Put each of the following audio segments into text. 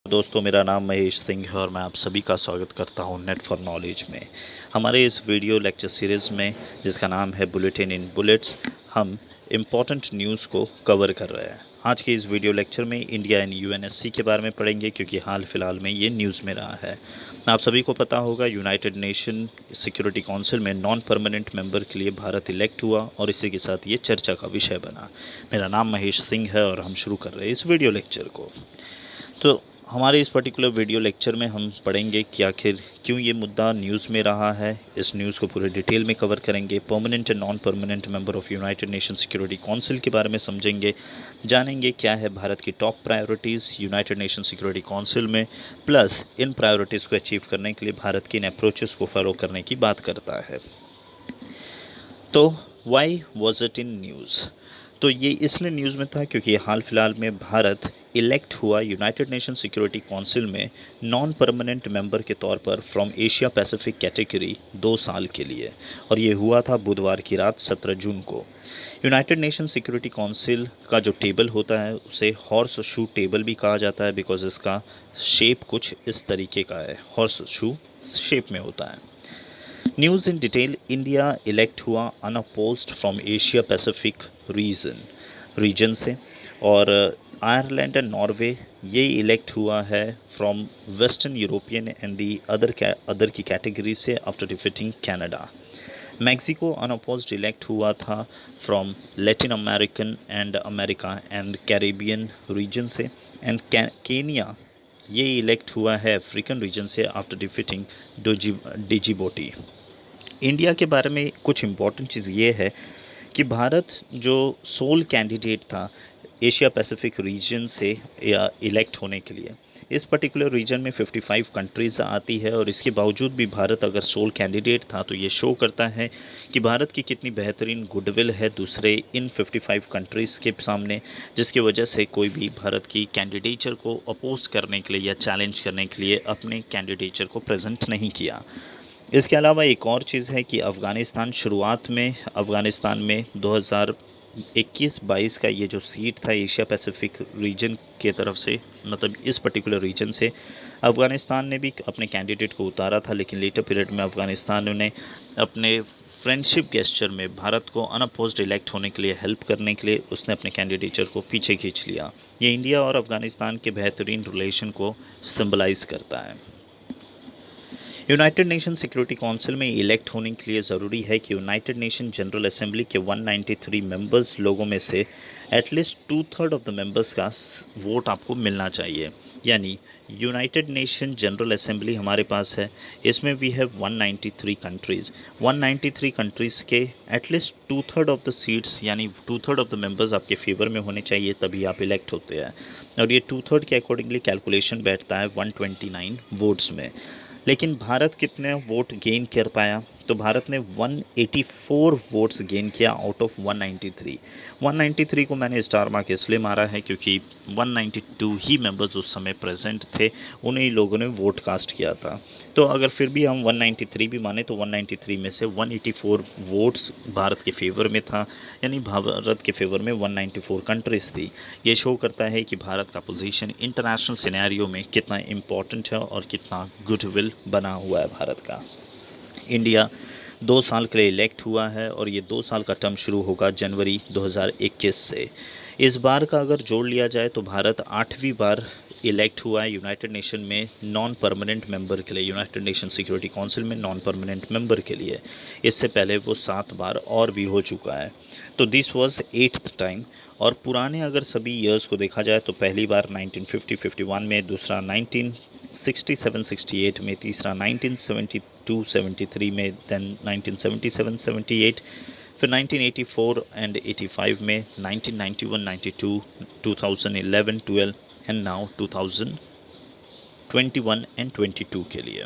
दोस्तों, मेरा नाम महेश सिंह है और मैं आप सभी का स्वागत करता हूं नेट फॉर नॉलेज में। हमारे इस वीडियो लेक्चर सीरीज़ में, जिसका नाम है बुलेटिन इन बुलेट्स, हम इम्पॉर्टेंट न्यूज़ को कवर कर रहे हैं। आज के इस वीडियो लेक्चर में इंडिया एंड यूएनएससी के बारे में पढ़ेंगे, क्योंकि हाल फिलहाल में ये न्यूज़ में रहा है। आप सभी को पता होगा, यूनाइटेड नेशन सिक्योरिटी काउंसिल में नॉन परमानेंट मेंबर के लिए भारत इलेक्ट हुआ और इसी के साथ ये चर्चा का विषय बना। मेरा नाम महेश सिंह है और हम शुरू कर रहे हैं इस वीडियो लेक्चर को। तो हमारे इस पर्टिकुलर वीडियो लेक्चर में हम पढ़ेंगे कि आखिर क्यों ये मुद्दा न्यूज़ में रहा है। इस न्यूज़ को पूरे डिटेल में कवर करेंगे। Permanent and non permanent member of United Nation security council के बारे में समझेंगे, जानेंगे क्या है भारत की top priorities United Nation security council में, प्लस इन प्रायोरिटीज़ को अचीव करने के लिए भारत की इन अप्रोचेस को फॉलो करने की बात करता है। तो why was it in news? तो ये इसलिए न्यूज़ में था क्योंकि हाल फिलहाल में भारत इलेक्ट हुआ यूनाइटेड नेशन सिक्योरिटी काउंसिल में नॉन परमानेंट मेंबर के तौर पर फ्रॉम एशिया पैसिफिक कैटेगरी 2 साल के लिए, और ये हुआ था बुधवार की रात 17 जून को। यूनाइटेड नेशन सिक्योरिटी काउंसिल का जो टेबल होता है उसे हॉर्स शू टेबल भी कहा जाता है, बिकॉज इसका शेप कुछ इस तरीके का है, हॉर्स शू शेप में होता है। News in detail. India elect हुआ unopposed from Asia Pacific region से, और आयरलैंड एंड नॉर्वे ये इलेक्ट हुआ है from western European and the other की कैटेगरी से after defeating Canada. Mexico unopposed elect हुआ था from Latin American and America and Caribbean region से, एंड केनिया ये इलेक्ट हुआ है अफ्रीकन रीजन से आफ्टर डिफीटिंग डिजिबोटी। इंडिया के बारे में कुछ इम्पॉर्टेंट चीज़ ये है कि भारत जो सोल कैंडिडेट था एशिया पैसिफिक रीजन से इलेक्ट होने के लिए, इस पर्टिकुलर रीजन में 55 कंट्रीज़ आती है, और इसके बावजूद भी भारत अगर सोल कैंडिडेट था तो ये शो करता है कि भारत की कितनी बेहतरीन गुडविल है दूसरे इन 55 कंट्रीज़ के सामने, जिसकी वजह से कोई भी भारत की कैंडिडेचर को अपोज करने के लिए या चैलेंज करने के लिए अपने कैंडिडेचर को प्रेजेंट नहीं किया। इसके अलावा एक और चीज़ है कि अफ़गानिस्तान शुरुआत में अफ़गानिस्तान में 2021-22 का ये जो सीट था एशिया पैसिफिक रीजन के तरफ से, मतलब इस पर्टिकुलर रीजन से अफ़गानिस्तान ने भी अपने कैंडिडेट को उतारा था, लेकिन लेटर पीरियड में अफ़गानिस्तान ने अपने फ्रेंडशिप गेस्चर में भारत को अनअपोज्ड इलेक्ट होने के लिए हेल्प करने के लिए उसने अपने कैंडिडेचर को पीछे खींच लिया। ये इंडिया और अफ़गानिस्तान के बेहतरीन रिलेशन को सिंबलाइज़ करता है। यूनाइटेड नेशन सिक्योरिटी काउंसिल में इलेक्ट होने के लिए ज़रूरी है कि यूनाइटेड नेशन जनरल असेंबली के 193 मेंबर्स लोगों में से एटलीस्ट 2/3 ऑफ द मेंबर्स का वोट आपको मिलना चाहिए। यानी यूनाइटेड नेशन जनरल असेंबली हमारे पास है, इसमें वी हैव 193 कंट्रीज़। 193 कंट्रीज़ के एटलीस्ट 2/3 ऑफ द सीट्स, यानी 2/3 ऑफ द मेंबर्स आपके फेवर में होने चाहिए, तभी आप इलेक्ट होते हैं। और ये 2/3 के अकॉर्डिंगली कैलकुलेशन बैठता है 129 वोट्स में। लेकिन भारत कितने वोट गेन कर पाया? तो भारत ने 184 वोट्स गेन किया आउट ऑफ 193। 193 को मैंने स्टार मार्क इसलिए मारा है क्योंकि 192 ही मेंबर्स उस समय प्रेजेंट थे, उन्हीं लोगों ने वोट कास्ट किया था। तो अगर फिर भी हम 193 भी माने तो 193 में से 184 वोट्स भारत के फेवर में था, यानी भारत के फेवर में 194 कंट्रीज़ थी। ये शो करता है कि भारत का पोजीशन इंटरनेशनल सिनेरियो में कितना इम्पोर्टेंट है और कितना गुडविल बना हुआ है भारत का। इंडिया 2 साल के लिए इलेक्ट हुआ है, और ये 2 साल का टर्म शुरू होगा जनवरी 2021 से। इस बार का अगर जोड़ लिया जाए तो भारत 8वीं बार इलेक्ट हुआ है यूनाइटेड नेशन में नॉन परमानेंट मेंबर के लिए, यूनाइटेड नेशन सिक्योरिटी काउंसिल में नॉन परमानेंट मेंबर के लिए। इससे पहले वो 7 बार और भी हो चुका है, तो दिस वाज 8th टाइम। और पुराने अगर सभी ईयर्स को देखा जाए तो पहली बार 1950-51 में, दूसरा 1967-68 में, तीसरा 1972-73 में, देन 1977-78, फिर 1984 एंड 85 में, 1991-92, 2011-12 एंड नाउ 2021 एंड 22 के लिए।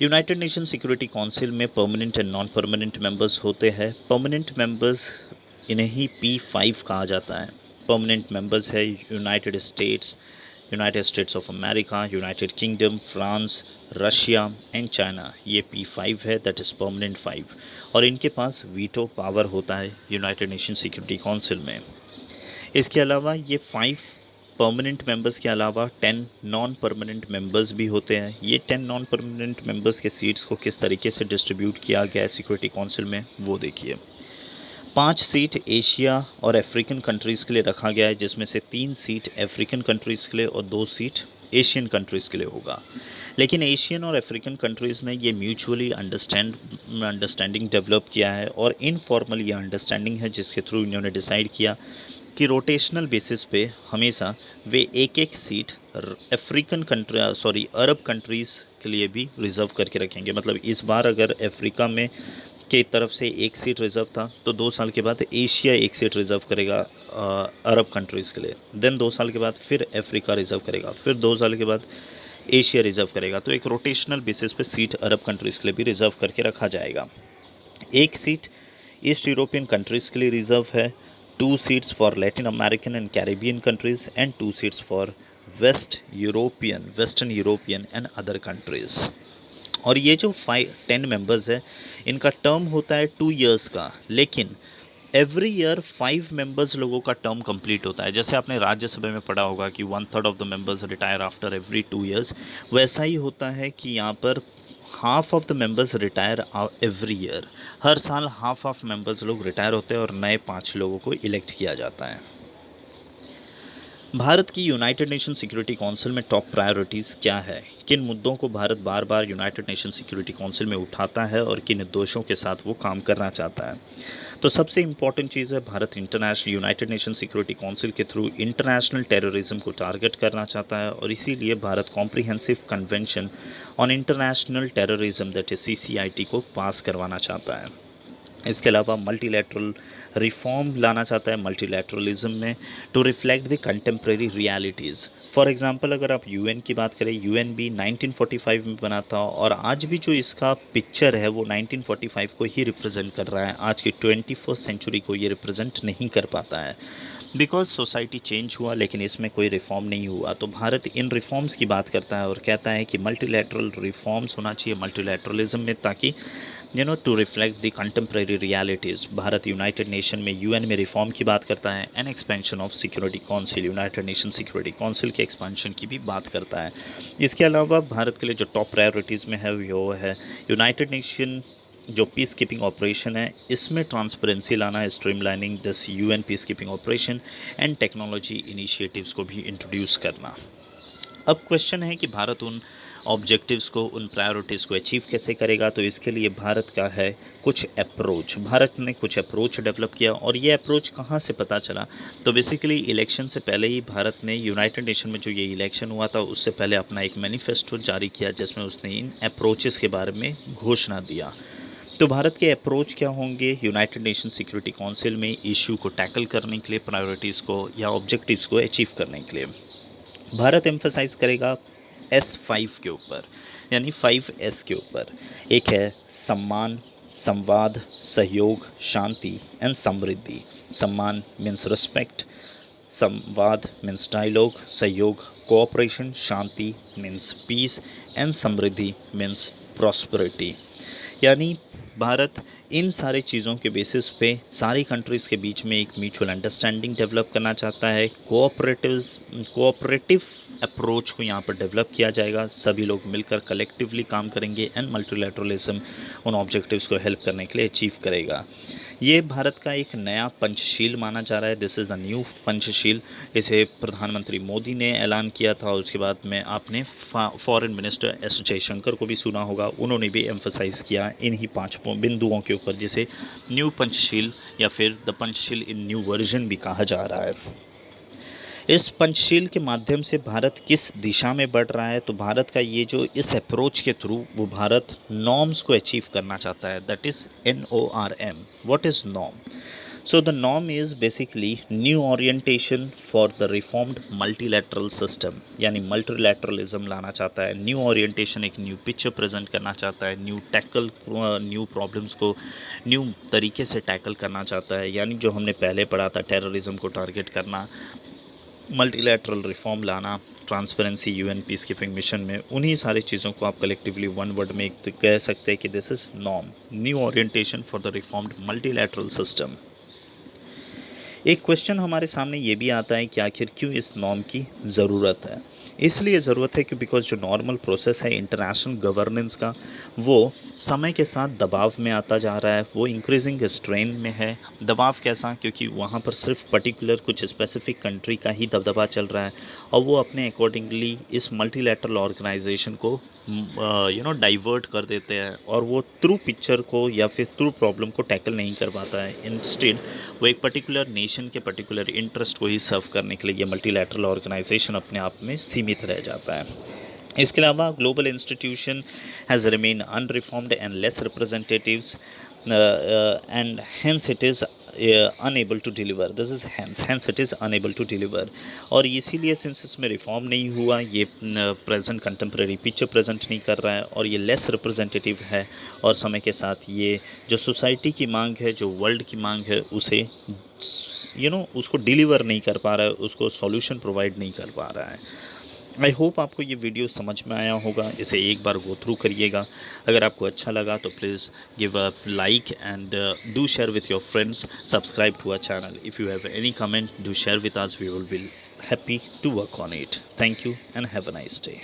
यूनाइटेड नेशन सिक्योरिटी काउंसिल में permanent and non permanent members होते हैं। परमानेंट मेंबर्स इन्हें ही P5 कहा जाता है। परमानेंट मेंबर्स है United states of America, United kingdom, France, Russia and China. ये P5 है, दैट इज़ परमानेंट 5, और इनके पास वीटो पावर होता है यूनाइटेड नेशन सिक्योरिटी काउंसिल में। इसके अलावा ये 5 परमानेंट मेंबर्स के अलावा 10 नॉन परमानेंट मेंबर्स भी होते हैं। ये 10 नॉन परमानेंट मेंबर्स के सीट्स को किस तरीके से डिस्ट्रीब्यूट किया गया है सिक्योरिटी काउंसिल में, वो देखिए। 5 सीट एशिया और अफ्रीकन कंट्रीज़ के लिए रखा गया है, जिसमें से 3 सीट अफ्रीकन कंट्रीज़ के लिए और 2 सीट एशियन कंट्रीज़ के लिए होगा। लेकिन एशियन और अफ्रीकन कंट्रीज़ ने ये म्यूचुअली अंडरस्टैंडिंग डेवलप किया है, और इनफॉर्मल ये अंडरस्टैंडिंग है जिसके थ्रू इन्होंने डिसाइड किया कि रोटेशनल बेसिस पे हमेशा वे एक एक सीट अरब कंट्रीज़ के लिए भी रिज़र्व करके रखेंगे। मतलब इस बार अगर अफ्रीका में के तरफ से एक सीट रिज़र्व था, तो 2 साल के बाद एशिया एक सीट रिज़र्व करेगा अरब कंट्रीज़ के लिए। देन 2 साल के बाद फिर अफ्रीका रिज़र्व करेगा, फिर 2 साल के बाद एशिया रिज़र्व करेगा। तो एक रोटेशनल बेसिस पे सीट अरब कंट्रीज़ के लिए भी रिज़र्व करके रखा जाएगा। एक सीट ईस्ट यूरोपियन कंट्रीज़ के लिए रिज़र्व है, 2 seats for Latin American and Caribbean countries and 2 seats for western European and other countries. और ये जो 10 मेंबर्स है, इनका टर्म होता है 2 इयर्स का, लेकिन एवरी ईयर 5 मेंबर्स लोगों का टर्म कंप्लीट होता है। जैसे आपने राज्यसभा में पढ़ा होगा कि 1/3 of the members retire after every 2 years, वैसा ही होता है कि यहाँ पर half of the members retire every year. हर साल हाफ ऑफ मेंबर्स लोग रिटायर होते हैं और नए 5 लोगों को इलेक्ट किया जाता है। भारत की यूनाइटेड नेशन सिक्योरिटी काउंसिल में टॉप प्रायोरिटीज़ क्या है, किन मुद्दों को भारत बार बार यूनाइटेड नेशन सिक्योरिटी काउंसिल में उठाता है और किन उद्देश्यों के साथ वो काम करना चाहता है। तो सबसे इम्पॉर्टेंट चीज़ है, Bharat United Nation security council के थ्रू इंटरनेशनल टेररिज्म को टारगेट करना चाहता है, और इसीलिए Bharat comprehensive convention on international terrorism that is CCIT को पास करवाना चाहता है। इसके अलावा मल्टीलैटरल रिफॉर्म लाना चाहता है मल्टीलैटरलिज्म में, to reflect the contemporary realities. For example अगर आप UN की बात करें, UN भी 1945 में बना था, और आज भी जो इसका पिक्चर है वो 1945 को ही रिप्रेजेंट कर रहा है। आज की 21st सेंचुरी को ये रिप्रेजेंट नहीं कर पाता है, बिकॉज सोसाइटी चेंज हुआ लेकिन इसमें कोई रिफॉर्म नहीं हुआ। तो भारत इन रिफॉर्म्स की बात करता है और कहता है कि मल्टीलैटरल रिफॉर्म्स होना चाहिए मल्टीलैटरलिज्म में, ताकि to reflect the contemporary realities. Bharat United Nation में UN में रिफॉर्म की बात करता है, an expansion of security council, United Nation security council के एक्सपेंशन की भी बात करता है। इसके अलावा भारत के लिए जो टॉप प्रायोरिटीज़ में है वो है यूनाइटेड नेशन जो पीस कीपिंग ऑपरेशन है, इसमें ट्रांसपेरेंसी लाना है, streamlining this UN peace keeping operation and technology initiatives को भी इंट्रोड्यूस करना। अब क्वेश्चन है कि भारत उन ऑब्जेक्टिव्स को, उन प्रायोरिटीज़ को अचीव कैसे करेगा। तो इसके लिए भारत का है कुछ अप्रोच। भारत ने कुछ अप्रोच डेवलप किया, और ये अप्रोच कहाँ से पता चला, तो बेसिकली इलेक्शन से पहले ही भारत ने यूनाइटेड नेशन में जो ये इलेक्शन हुआ था उससे पहले अपना एक मैनिफेस्टो जारी किया, जिसमें उसने इन अप्रोचेस के बारे में घोषणा दिया। तो भारत के अप्रोच क्या होंगे यूनाइटेड नेशन सिक्योरिटी काउंसिल में इशू को टैकल करने के लिए, प्रायोरिटीज़ को या ऑब्जेक्टिव्स को अचीव करने के लिए। भारत एम्फसाइज करेगा S5 के ऊपर, यानी 5S के ऊपर। एक है सम्मान, संवाद, सहयोग, शांति एंड समृद्धि। सम्मान मीन्स रिस्पेक्ट, संवाद मीन्स डायलॉग, सहयोग कोऑपरेशन, शांति मीन्स पीस एंड समृद्धि मीन्स प्रॉस्पेरिटी। यानी भारत इन सारे चीज़ों के बेसिस पे सारी कंट्रीज़ के बीच में एक म्यूचुअल अंडरस्टैंडिंग डेवलप करना चाहता है। कोऑपरेटिव अप्रोच को यहाँ पर डेवलप किया जाएगा, सभी लोग मिलकर कलेक्टिवली काम करेंगे, एंड मल्टीलैटरलिज्म उन ऑब्जेक्टिव्स को हेल्प करने के लिए अचीव करेगा। ये भारत का एक नया पंचशील माना जा रहा है, this is the new Panchsheel. इसे प्रधानमंत्री मोदी ने ऐलान किया था। उसके बाद में आपने फॉरेन मिनिस्टर एस जयशंकर को भी सुना होगा, उन्होंने भी एम्फसाइज़ किया इन्हीं 5 बिंदुओं के ऊपर, जिसे न्यू पंचशील या फिर the Panchsheel in new version भी कहा जा रहा है। इस पंचशील के माध्यम से भारत किस दिशा में बढ़ रहा है, तो भारत का ये जो इस अप्रोच के थ्रू वो भारत नॉर्म्स को अचीव करना चाहता है, that is NORM। What is norm? So the norm is basically new orientation for the reformed multilateral system, यानी multilateralism लाना चाहता है। न्यू ओरिएंटेशन, एक न्यू पिक्चर प्रेजेंट करना चाहता है, न्यू प्रॉब्लम्स को न्यू तरीके से टैकल करना चाहता है। यानी जो हमने पहले पढ़ा था, टेररिज्म को टारगेट करना, मल्टीलैटरल रिफॉर्म लाना, transparency UN peace keeping mission में, उन्हीं सारी चीज़ों को आप कलेक्टिवली वन वर्ड में कह सकते हैं कि this is norm, new orientation for the reformed multilateral system. एक क्वेश्चन हमारे सामने ये भी आता है कि आखिर क्यों इस नॉर्म की ज़रूरत है। इसलिए ज़रूरत है कि बिकॉज़ जो नॉर्मल प्रोसेस है इंटरनेशनल गवर्नेंस का, वो समय के साथ दबाव में आता जा रहा है, वो इंक्रीजिंग स्ट्रेन में है। दबाव कैसा? क्योंकि वहाँ पर सिर्फ पर्टिकुलर कुछ स्पेसिफिक कंट्री का ही दबदबा चल रहा है और वो अपने अकॉर्डिंगली इस मल्टीलैटरल ऑर्गेनाइजेशन को डाइवर्ट कर देते हैं और वो थ्रू पिक्चर को या फिर थ्रू प्रॉब्लम को टैकल नहीं कर पाता है। इंस्टेड वो एक पर्टिकुलर नेशन के पर्टिकुलर इंटरेस्ट को ही सर्व करने के लिए ये मल्टीलैटरल ऑर्गेनाइजेशन अपने आप में सीमित रह जाता है। इसके अलावा global institution has remain unreformed and less representatives and hence it is unable to deliver. This is hence it is unable to deliver. और इसीलिए सिंस इसमें रिफॉर्म नहीं हुआ, ये प्रेजेंट कंटेम्प्रेरी पिक्चर प्रेजेंट नहीं कर रहा है और ये लेस रिप्रेजेंटेटिव है और समय के साथ ये जो सोसाइटी की मांग है, जो वर्ल्ड की मांग है, उसे उसको डिलीवर नहीं कर पा रहा है, उसको सॉल्यूशन प्रोवाइड नहीं कर पा रहा है। आई होप आपको ये वीडियो समझ में आया होगा। इसे एक बार गो थ्रू करिएगा। अगर आपको अच्छा लगा तो please give a like and do share with your friends. Subscribe to our channel. If you have any comment, do share with us. We will be happy to work on it. Thank you and have a nice day.